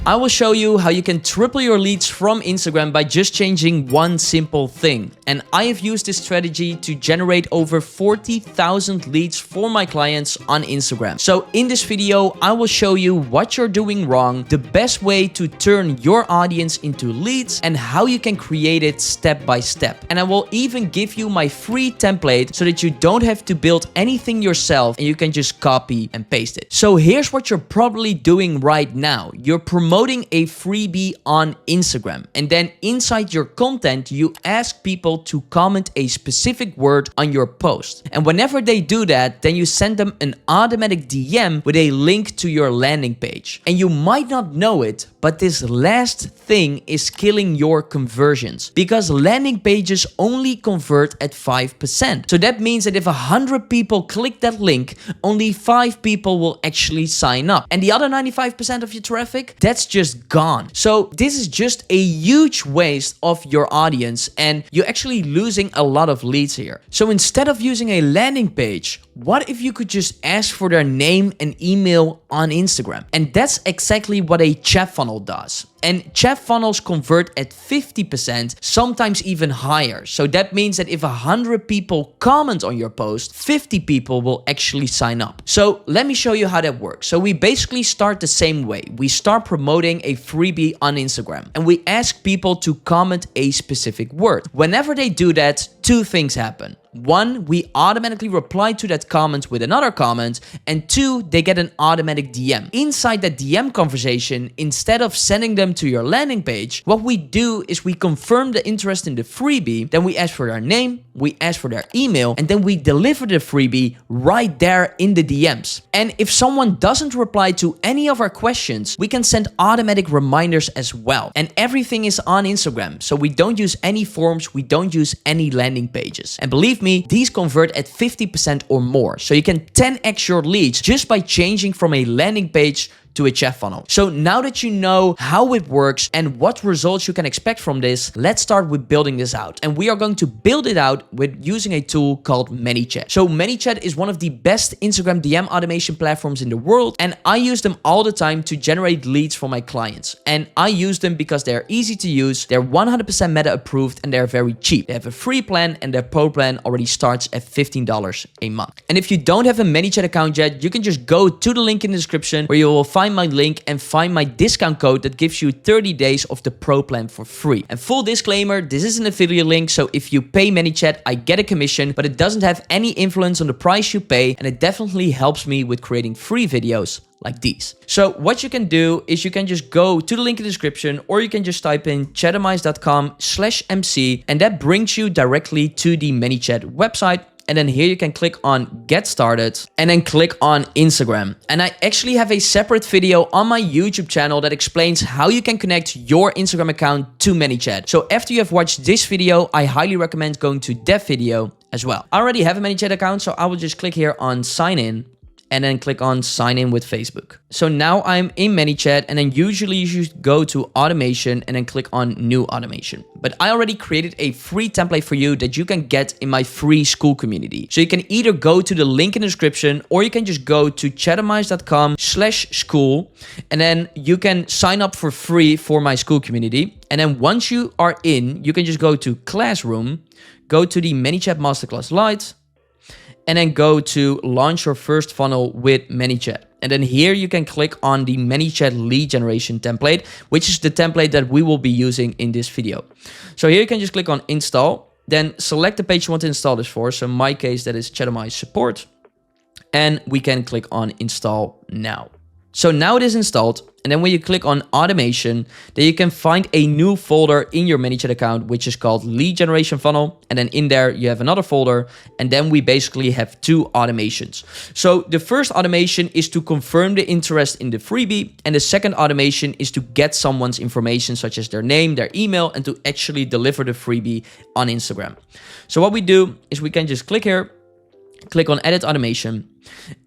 I will show you how you can triple your leads from Instagram by just changing one simple thing. And I have used this strategy to generate over 40,000 leads for my clients on Instagram. So in this video, I will show you what you're doing wrong, the best way to turn your audience into leads, and how you can create it step by step. And I will even give you my free template so that you don't have to build anything yourself and you can just copy and paste it. So here's what you're probably doing right now. You're promoting a freebie on Instagram, and then inside your content, you ask people to comment a specific word on your post. And whenever they do that, then you send them an automatic DM with a link to your landing page. And you might not know it, but this last thing is killing your conversions because landing pages only convert at 5%. So that means that if 100 people click that link, only 5 people will actually sign up. And the other 95% of your traffic, that's just gone. So this is just a huge waste of your audience, and you're actually losing a lot of leads here. So instead of using a landing page, what if you could just ask for their name and email on Instagram? And that's exactly what a chat funnel does. And chat funnels convert at 50%, sometimes even higher. So that means that if 100 people comment on your post, 50 people will actually sign up. So let me show you how that works. So we basically start the same way. We start promoting a freebie on Instagram and we ask people to comment a specific word. Whenever they do that, two things happen. One, we automatically reply to that comment with another comment, and two, they get an automatic DM. Inside that DM conversation, instead of sending them to your landing page, what we do is we confirm the interest in the freebie, then we ask for their name, we ask for their email, and then we deliver the freebie right there in the DMs. And if someone doesn't reply to any of our questions, we can send automatic reminders as well. And everything is on Instagram, so we don't use any forms, we don't use any landing pages. And believe me, these convert at 50% or more. So you can 10x your leads just by changing from a landing page to a chat funnel. So now that you know how it works and what results you can expect from this, let's start with building this out. And we are going to build it out with using a tool called Manychat. So Manychat is one of the best Instagram DM automation platforms in the world, and I use them all the time to generate leads for my clients. And I use them because they're easy to use, they're 100% meta approved, and they're very cheap. They have a free plan and their pro plan already starts at $15 a month. And if you don't have a Manychat account yet, you can just go to the link in the description where you will find my link and find my discount code that gives you 30 days of the pro plan for free. And full disclaimer, this is an affiliate link, so if you pay Manychat, I get a commission, but it doesn't have any influence on the price you pay, and it definitely helps me with creating free videos like these. So what you can do is you can just go to the link in the description, or you can just type in chattermice.com/MC, and that brings you directly to the Manychat website. And then here you can click on get started and then click on Instagram. And I actually have a separate video on my YouTube channel that explains how you can connect your Instagram account to Manychat. So after you have watched this video, I highly recommend going to that video as well. I already have a Manychat account, so I will just click here on sign in and then click on sign in with Facebook. So now I'm in Manychat, and then usually you should go to automation and then click on new automation. But I already created a free template for you that you can get in my free school community. So you can either go to the link in the description, or you can just go to chattermice.com/school, and then you can sign up for free for my school community. And then once you are in, you can just go to Classroom, go to the Manychat Masterclass Lite, and then go to launch your first funnel with Manychat. And then here you can click on the Manychat lead generation template, which is the template that we will be using in this video. So here you can just click on install, then select the page you want to install this for. So in my case, that is Chattermice support. And we can click on install now. So now it is installed, and then when you click on automation, then you can find a new folder in your Manychat account, which is called lead generation funnel. And then in there you have another folder, and then we basically have two automations. So the first automation is to confirm the interest in the freebie, and the second automation is to get someone's information such as their name, their email, and to actually deliver the freebie on Instagram. So what we do is we can just click here, click on edit automation.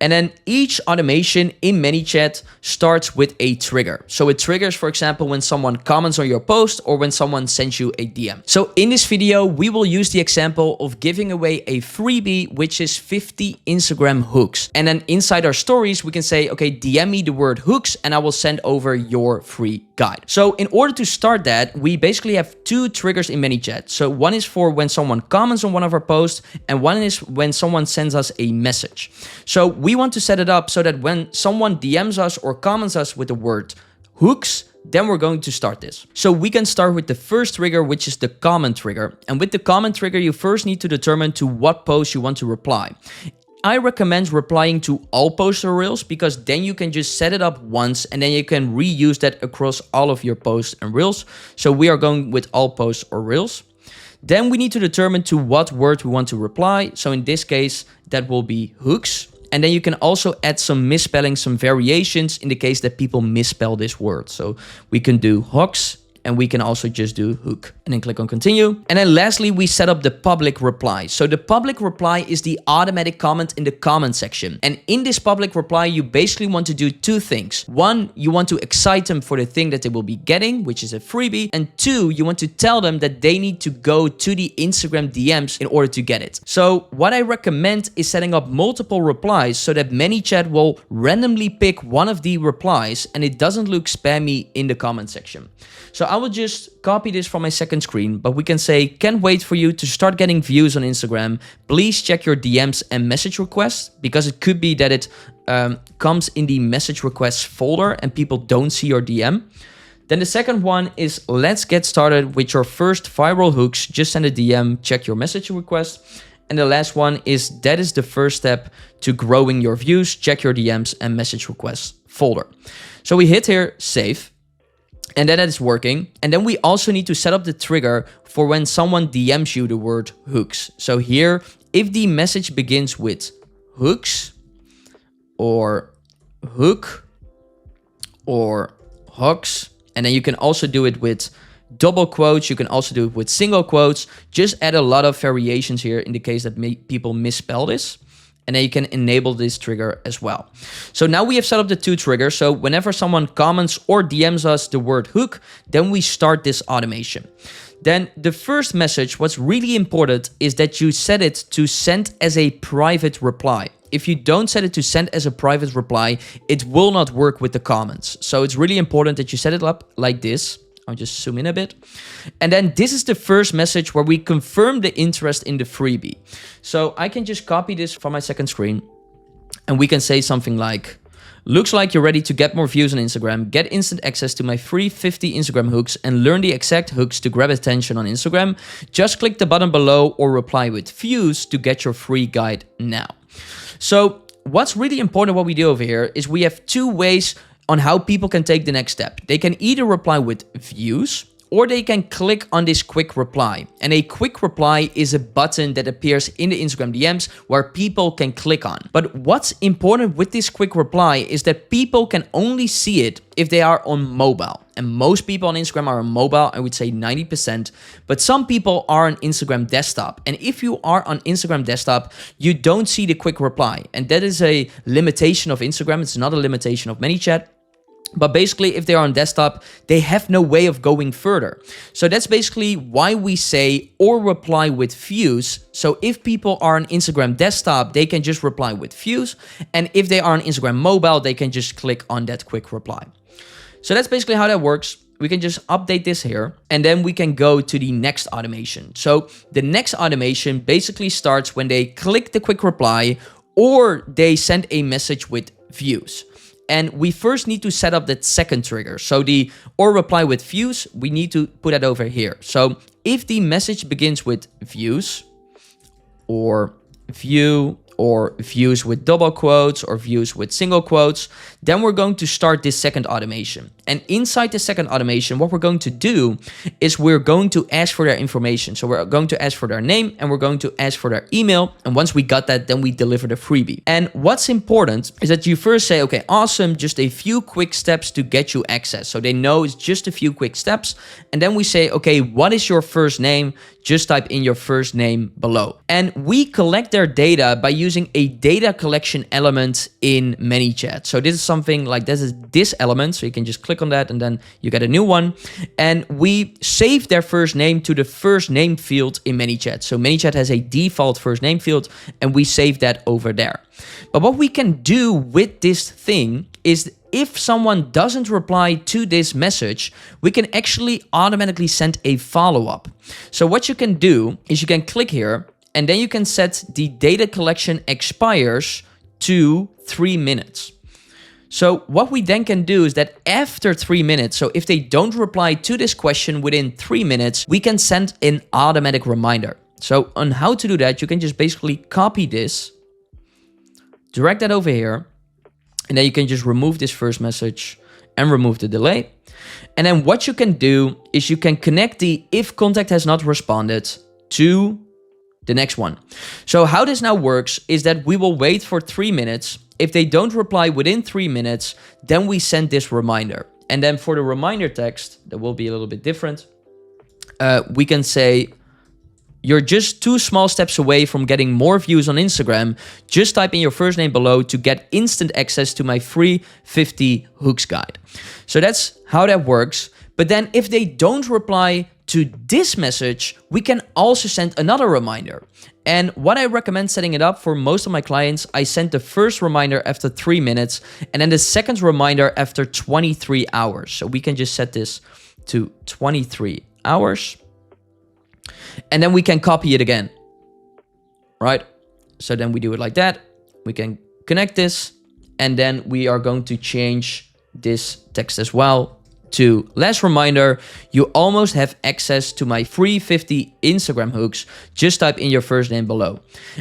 And then each automation in Manychat starts with a trigger. So it triggers, for example, when someone comments on your post or when someone sends you a DM. So in this video, we will use the example of giving away a freebie, which is 50 Instagram hooks. And then inside our stories, we can say, okay, DM me the word hooks and I will send over your free guide. So in order to start that, we basically have two triggers in Manychat. So one is for when someone comments on one of our posts and one is when someone sends us a message. So we want to set it up so that when someone DMs us or comments us with the word hooks, then we're going to start this. So we can start with the first trigger, which is the comment trigger. And with the comment trigger, you first need to determine to what post you want to reply. I recommend replying to all posts or reels because then you can just set it up once and then you can reuse that across all of your posts and reels. So we are going with all posts or reels. Then we need to determine to what word we want to reply. So in this case, that will be hooks. And then you can also add some misspelling, some variations in the case that people misspell this word. So we can do hooks and we can also just do hook and then click on continue. And then lastly, we set up the public reply. So the public reply is the automatic comment in the comment section. And in this public reply, you basically want to do two things. One, you want to excite them for the thing that they will be getting, which is a freebie. And two, you want to tell them that they need to go to the Instagram DMs in order to get it. So what I recommend is setting up multiple replies so that Manychat will randomly pick one of the replies and it doesn't look spammy in the comment section. So I will just copy this from my second screen, but we can say, can't wait for you to start getting views on Instagram. Please check your DMs and message requests because it could be that it comes in the message requests folder and people don't see your DM. Then the second one is let's get started with your first viral hooks. Just send a DM, check your message request. And the last one is that is the first step to growing your views. Check your DMs and message requests folder. So we hit here, save. And then that is working. And then we also need to set up the trigger for when someone DMs you the word hooks. So here, if the message begins with hooks or hook or hooks, and then you can also do it with double quotes. You can also do it with single quotes. Just add a lot of variations here in the case that people misspell this. And then you can enable this trigger as well. So now we have set up the two triggers. So whenever someone comments or DMs us the word hook, then we start this automation. Then the first message, what's really important is that you set it to send as a private reply. If you don't set it to send as a private reply, it will not work with the comments. So it's really important that you set it up like this. I'll just zoom in a bit. And then this is the first message where we confirm the interest in the freebie. So I can just copy this from my second screen and we can say something like, looks like you're ready to get more views on Instagram. Get instant access to my free 50 Instagram hooks and learn the exact hooks to grab attention on Instagram. Just click the button below or reply with views to get your free guide now. So what's really important what we do over here is we have two ways on how people can take the next step. They can either reply with views or they can click on this quick reply. And a quick reply is a button that appears in the Instagram DMs where people can click on. But what's important with this quick reply is that people can only see it if they are on mobile. And most people on Instagram are on mobile, I would say 90%, but some people are on Instagram desktop. And if you are on Instagram desktop, you don't see the quick reply. And that is a limitation of Instagram. It's not a limitation of Manychat. But basically, if they are on desktop, they have no way of going further. So that's basically why we say or reply with views. So if people are on Instagram desktop, they can just reply with views. And if they are on Instagram mobile, they can just click on that quick reply. So that's basically how that works. We can just update this here and then we can go to the next automation. So the next automation basically starts when they click the quick reply or they send a message with views. And we first need to set up that second trigger. So the or reply with views, we need to put that over here. So if the message begins with views or view or views with double quotes or views with single quotes, then we're going to start this second automation. And inside the second automation, what we're going to do is we're going to ask for their information. So we're going to ask for their name and we're going to ask for their email. And once we got that, then we deliver the freebie. And what's important is that you first say, okay, awesome, just a few quick steps to get you access. So they know it's just a few quick steps. And then we say, okay, what is your first name? Just type in your first name below. And we collect their data by using a data collection element in Manychat. So this is something like this element. So you can just click on that and then you get a new one. And we save their first name to the first name field in Manychat. So Manychat has a default first name field and we save that over there. But what we can do with this thing is if someone doesn't reply to this message, we can actually automatically send a follow-up. So what you can do is you can click here and then you can set the data collection expires to 3 minutes. So what we then can do is that after 3 minutes, so if they don't reply to this question within 3 minutes, we can send an automatic reminder. So on how to do that, you can just basically copy this, drag that over here, and then you can just remove this first message and remove the delay. And then what you can do is you can connect the if contact has not responded to the next one. So how this now works is that we will wait for 3 minutes. If they don't reply within 3 minutes, then we send this reminder. And then for the reminder text, that will be a little bit different. We can say, you're just 2 small steps away from getting more views on Instagram. Just type in your first name below to get instant access to my free 50 hooks guide. So that's how that works. But then if they don't reply to this message, we can also send another reminder. And what I recommend setting it up for most of my clients, I send the first reminder after 3 minutes and then the second reminder after 23 hours. So we can just set this to 23 hours. And then we can copy it again, right? So then we do it like that. We can connect this and then we are going to change this text as well to last reminder, you almost have access to my free 50 Instagram hooks. Just type in your first name below.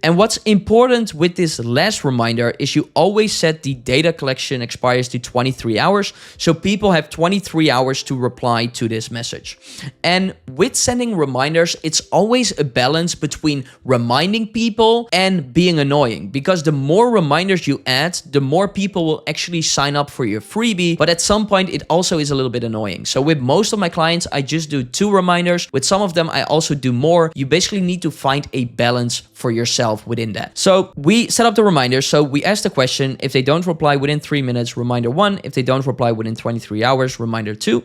And what's important with this last reminder is you always set the data collection expires to 23 hours. So people have 23 hours to reply to this message. And with sending reminders, it's always a balance between reminding people and being annoying, because the more reminders you add, the more people will actually sign up for your freebie. But at some point, it also is a little bit annoying. So with most of my clients, I just do 2 reminders. With some of them, I also do more. You basically need to find a balance for yourself within that. So we set up the reminders. So we ask the question, if they don't reply within 3 minutes, reminder 1. If they don't reply within 23 hours, reminder 2.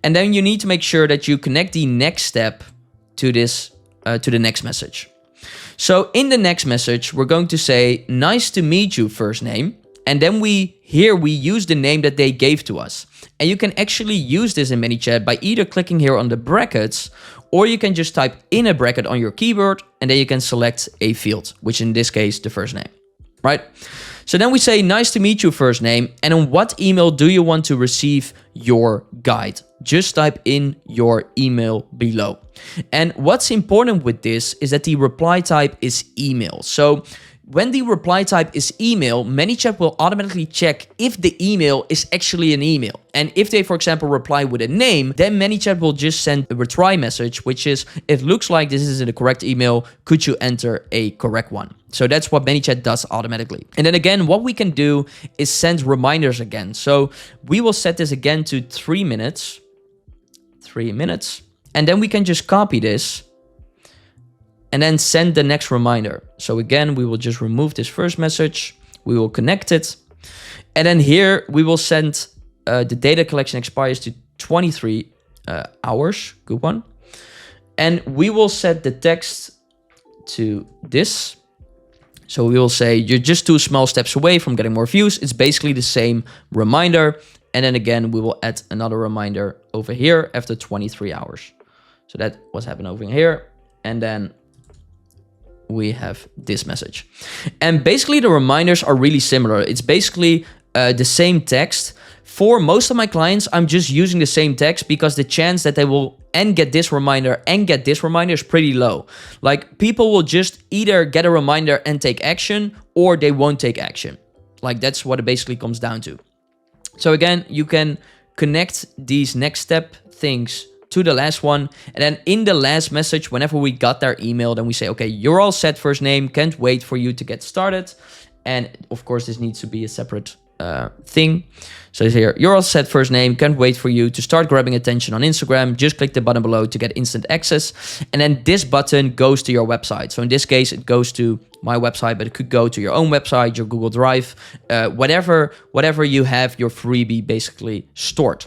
And then you need to make sure that you connect the next step to this, to the next message. So in the next message, we're going to say, nice to meet you, first name. And then we use the name that they gave to us. And you can actually use this in Manychat by either clicking here on the brackets, or you can just type in a bracket on your keyboard and then you can select a field, which in this case, the first name, right? So then we say, nice to meet you, first name. And on what email do you want to receive your guide? Just type in your email below. And what's important with this is that the reply type is email. So when the reply type is email, Manychat will automatically check if the email is actually an email. And if they, for example, reply with a name, then Manychat will just send a retry message, which is, it looks like this isn't the correct email. Could you enter a correct one? So that's what Manychat does automatically. And then again, what we can do is send reminders again. So we will set this again to 3 minutes. 3 minutes. And then we can just copy this and then send the next reminder. So again, we will just remove this first message. We will connect it. And then here we will send the data collection expires to 23 hours. Good one. And we will set the text to this. So we will say, you're just 2 small steps away from getting more views. It's basically the same reminder. And then again, we will add another reminder over here after 23 hours. So that was happening over here. And then we have this message. And basically the reminders are really similar. It's basically the same text. For most of my clients, I'm just using the same text because the chance that they will get this reminder and get this reminder is pretty low. Like, people will just either get a reminder and take action, or they won't take action. Like, that's what it basically comes down to. So again, you can connect these next step things to the last one. And then in the last message, whenever we got their email, then we say, okay, you're all set, first name, can't wait for you to get started. And of course, this needs to be a separate thing. So it's here, you're all set, first name, can't wait for you to start grabbing attention on Instagram. Just click the button below to get instant access. And then this button goes to your website. So in this case, it goes to my website, but it could go to your own website, your Google Drive, whatever you have your freebie basically stored.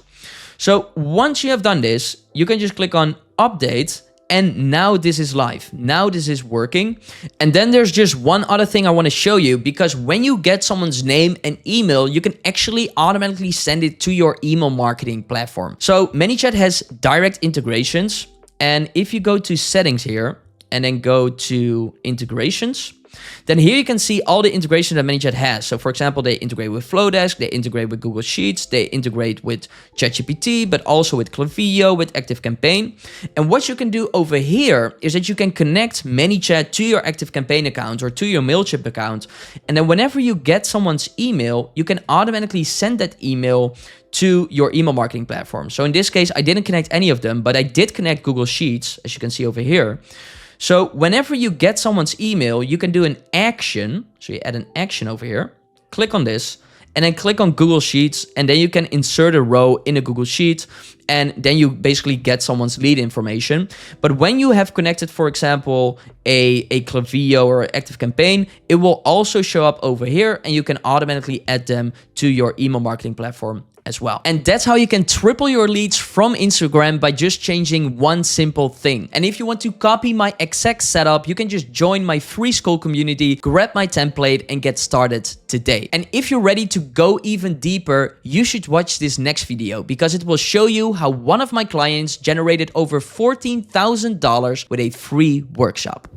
So once you have done this, you can just click on update. And now this is live. Now this is working. And then there's just one other thing I want to show you, because when you get someone's name and email, you can actually automatically send it to your email marketing platform. So Manychat has direct integrations. And if you go to settings here and then go to integrations, then here you can see all the integration that Manychat has. So for example, they integrate with Flowdesk, they integrate with Google Sheets, they integrate with ChatGPT, but also with Klaviyo, with ActiveCampaign. And what you can do over here is that you can connect Manychat to your ActiveCampaign account or to your Mailchimp account. And then whenever you get someone's email, you can automatically send that email to your email marketing platform. So in this case, I didn't connect any of them, but I did connect Google Sheets, as you can see over here. So whenever you get someone's email, you can do an action. So you add an action over here, click on this, and then click on Google Sheets, and then you can insert a row in a Google Sheet, and then you basically get someone's lead information. But when you have connected, for example, a Klaviyo or ActiveCampaign, it will also show up over here, and you can automatically add them to your email marketing platform as well. And that's how you can triple your leads from Instagram by just changing one simple thing. And if you want to copy my exact setup, you can just join my free school community, grab my template, and get started today. And if you're ready to go even deeper, you should watch this next video, because it will show you how one of my clients generated over $14,000 with a free workshop.